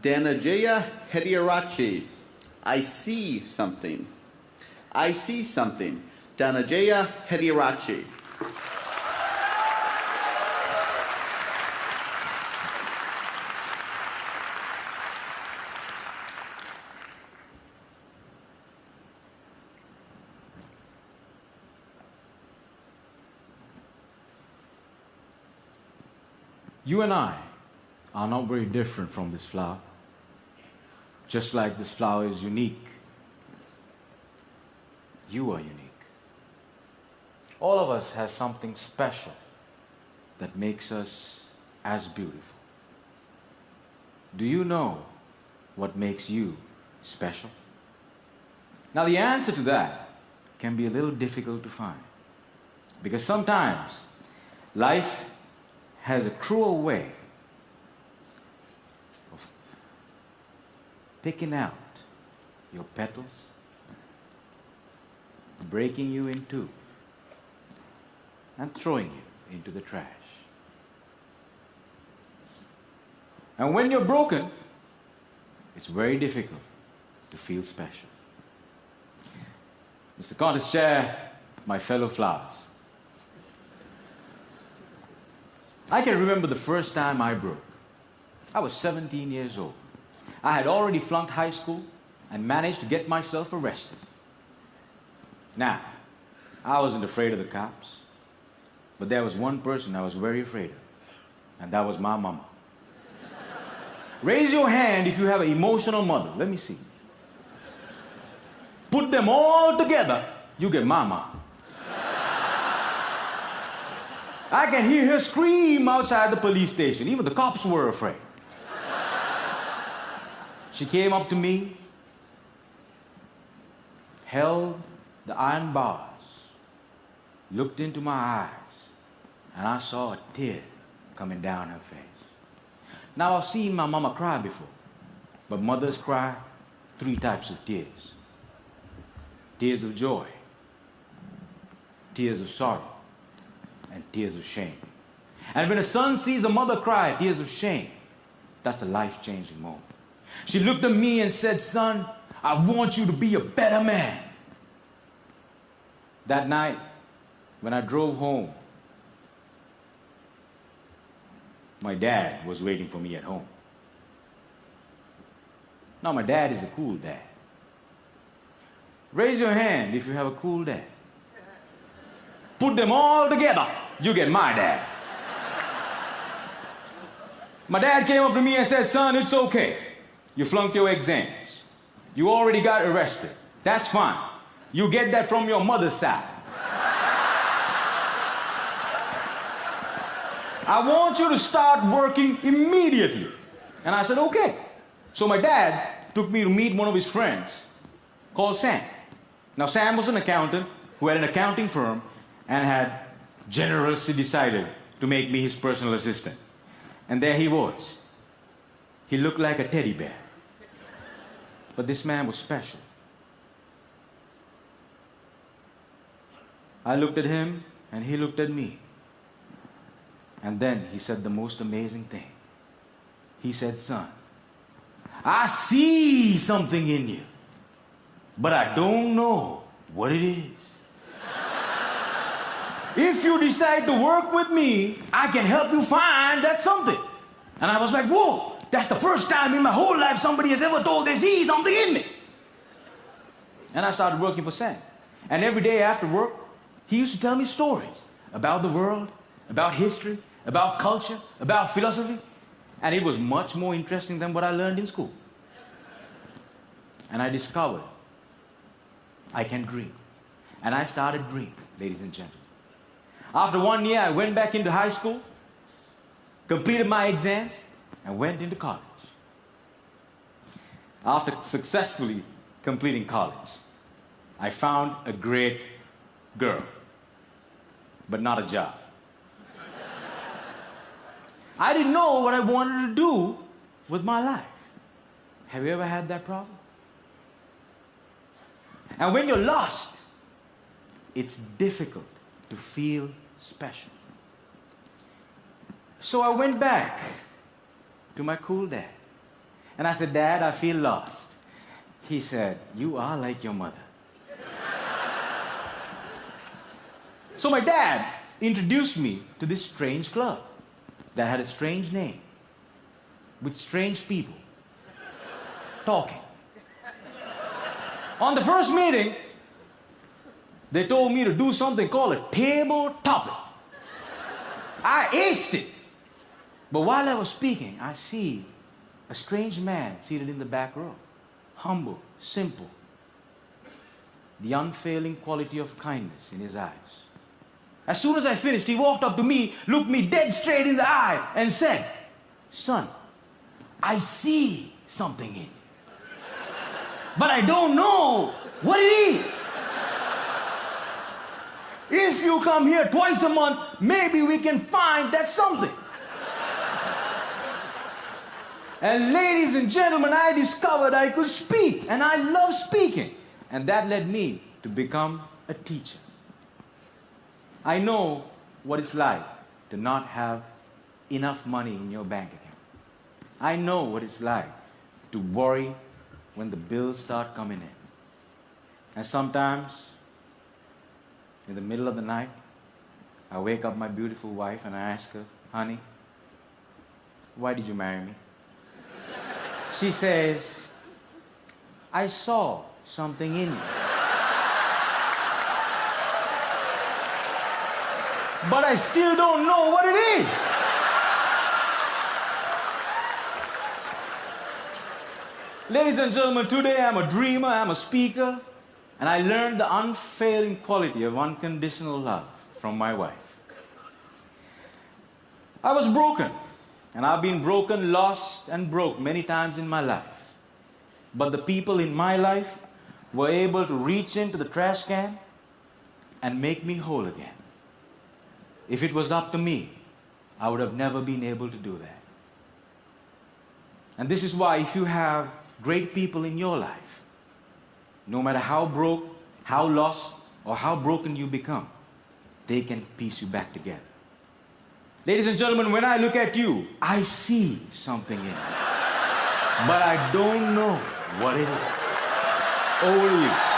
Dananjaya Hettiarachchi. I see something. I see something. Dananjaya Hettiarachchi. You and I are not very different from this flower. Just like this flower is unique, you are unique. All of us has something special that makes us as beautiful. Do you know what makes you special? Now the answer to that can be a little difficult to find, because sometimes life has a cruel way of picking out your petals, breaking you in two, and throwing you into the trash. And when you're broken, it's very difficult to feel special. Mr. Contest Chair, my fellow flowers, I can remember the first time I broke. I was 17 years old. I had already flunked high school and managed to get myself arrested. Now, I wasn't afraid of the cops, but there was one person I was very afraid of, and that was my mama. Raise your hand if you have an emotional mother. Let me see. Put them all together, you get mama. I can hear her scream outside the police station. Even the cops were afraid. She came up to me, held the iron bars, looked into my eyes, and I saw a tear coming down her face. Now, I've seen my mama cry before, but mothers cry 3 types of tears. Tears of joy, tears of sorrow, and tears of shame. And when a son sees a mother cry tears of shame, that's a life-changing moment. She looked at me and said, "Son, I want you to be a better man." That night, when I drove home, my dad was waiting for me at home. Now, my dad is a cool dad. Raise your hand if you have a cool dad. Put them all together, you get my dad. My dad came up to me and said, "Son, it's okay. You flunked your exams. You already got arrested. That's fine. You get that from your mother's side. I want you to start working immediately." And I said, "Okay." So my dad took me to meet one of his friends called Sam. Now, Sam was an accountant who had an accounting firm and had generously decided to make me his personal assistant. And there he was. He looked like a teddy bear. But this man was special. I looked at him, and he looked at me. And then he said the most amazing thing. He said, "Son, I see something in you, but I don't know what it is. If you decide to work with me, I can help you find that something." And I was like, "Whoa, that's the first time in my whole life somebody has ever told they see something in me." And I started working for Sam. And every day after work, he used to tell me stories about the world, about history, about culture, about philosophy. And it was much more interesting than what I learned in school. And I discovered I can dream. And I started dreaming, ladies and gentlemen. After 1 year, I went back into high school, completed my exams, and went into college. After successfully completing college, I found a great girl, but not a job. I didn't know what I wanted to do with my life. Have you ever had that problem? And when you're lost, it's difficult to feel special. So I went back to my cool dad And I said, Dad, I feel lost. He said, you are like your mother. So my dad introduced me to this strange club that had a strange name, with strange people talking. On the first meeting, they told me to do something called a table topic. I aced it. But while I was speaking, I see a strange man seated in the back row. Humble, simple. The unfailing quality of kindness in his eyes. As soon as I finished, he walked up to me, looked me dead straight in the eye, and said, son, I see something in you. But I don't know what it is. If you come here twice a month, maybe we can find that something. And ladies and gentlemen, I discovered I could speak, and I love speaking. And that led me to become a teacher. I know what it's like to not have enough money in your bank account. I know what it's like to worry when the bills start coming in. And sometimes, in the middle of the night, I wake up my beautiful wife and I ask her, honey, why did you marry me? She says, I saw something in you. But I still don't know what it is. Ladies and gentlemen, today I'm a dreamer, I'm a speaker, and I learned the unfailing quality of unconditional love from my wife. I was broken, and I've been broken, lost, and broke many times in my life. But the people in my life were able to reach into the trash can and make me whole again. If it was up to me, I would have never been able to do that. And this is why if you have great people in your life, no matter how broke, how lost, or how broken you become, they can piece you back together. Ladies and gentlemen, when I look at you, I see something in you. But I don't know what it is. Over to you.